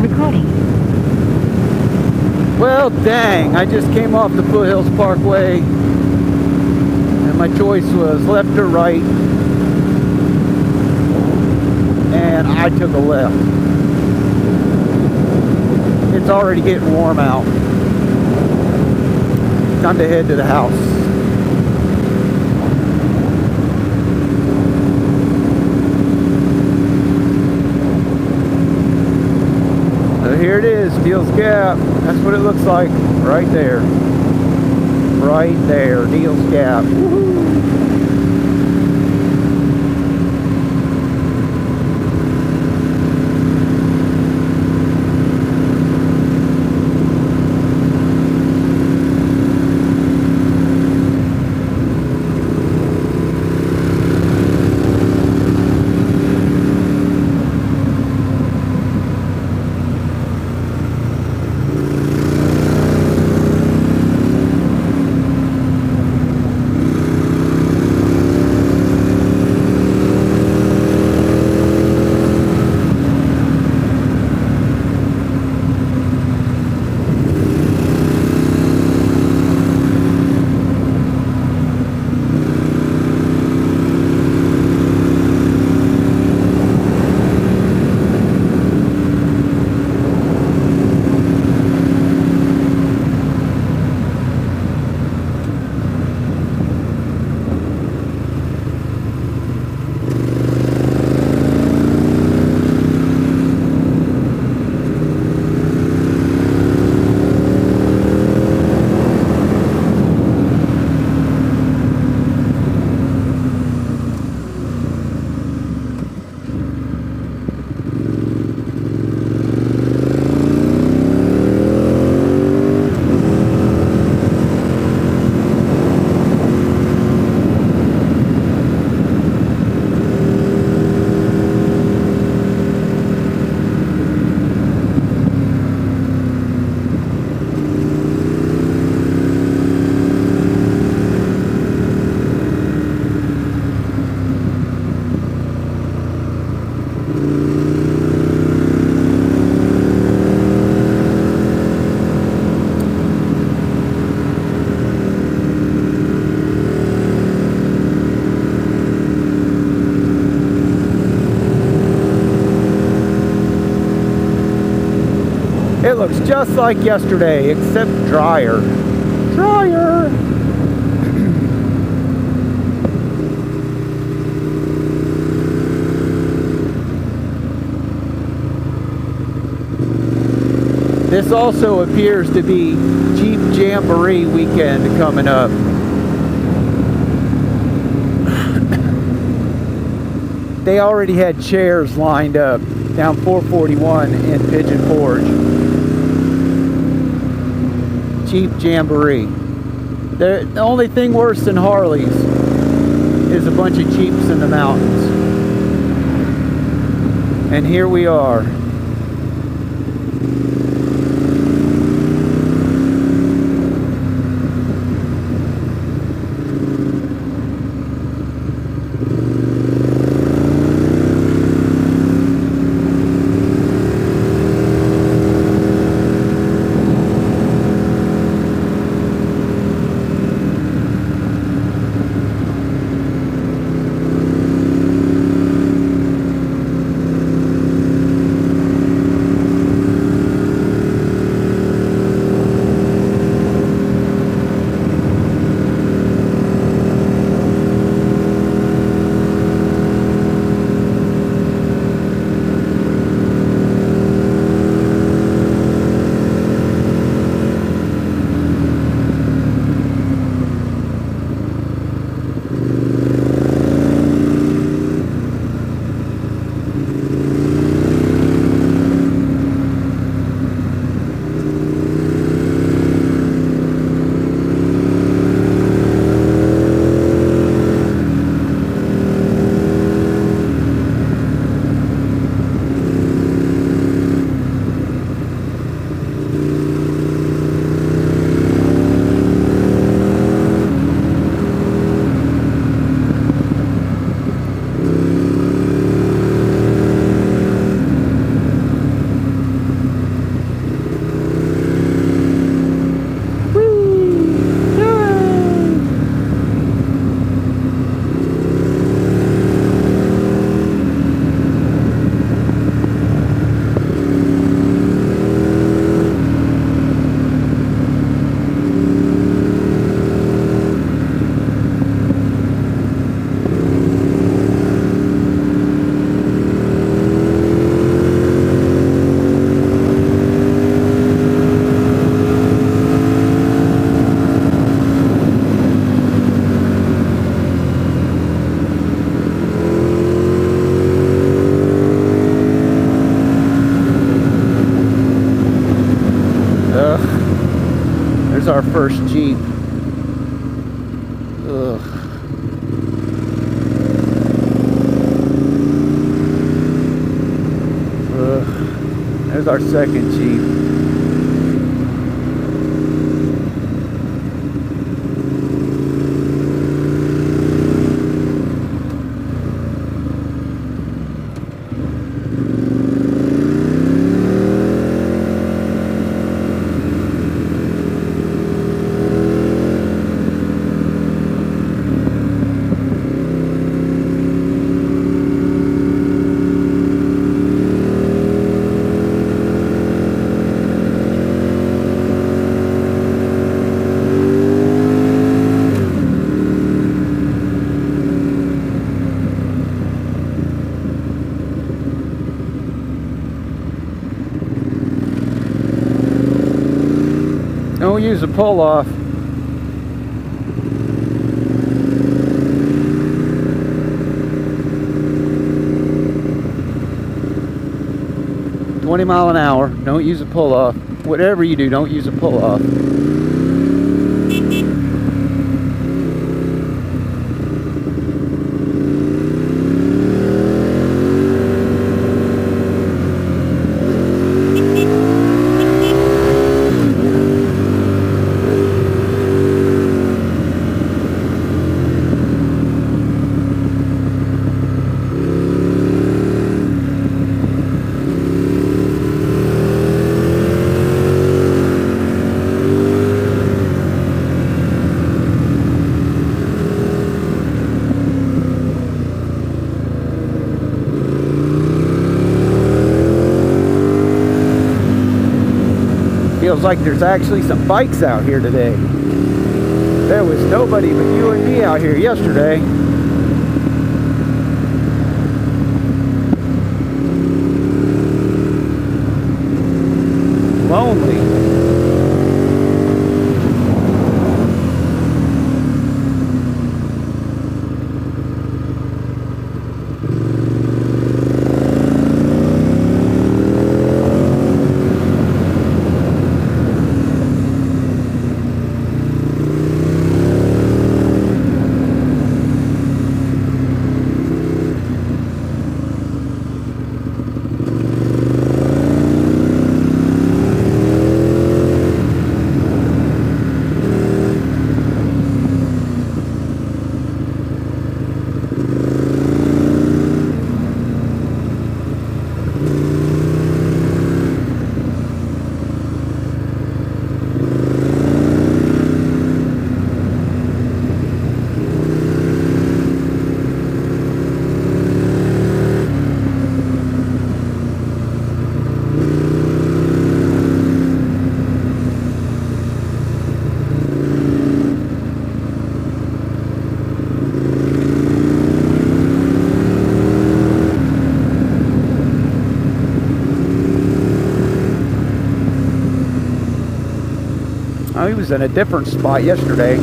Recording. Well, dang, I just came off the Foothills Parkway and my choice was left or right, and I took a left. It's already getting warm out. Time to head to the house. So here it is, Deals Gap. That's what it looks like right there. Right there, Deals Gap. Woohoo! It looks just like yesterday, except drier. Drier! This also appears to be Jeep Jamboree weekend coming up. They already had chairs lined up down 441 in Pigeon Forge. Jeep Jamboree. The only thing worse than Harleys is a bunch of Jeeps in the mountains. And here we are. There's our first Jeep. Ugh. There's our second Jeep. Don't use a pull-off. $20 mph. Don't use a pull-off. Whatever you do, don't use a pull-off. Feels like there's actually some bikes out here today. There was nobody but you and me out here yesterday. Lonely. Oh, he was in a different spot yesterday.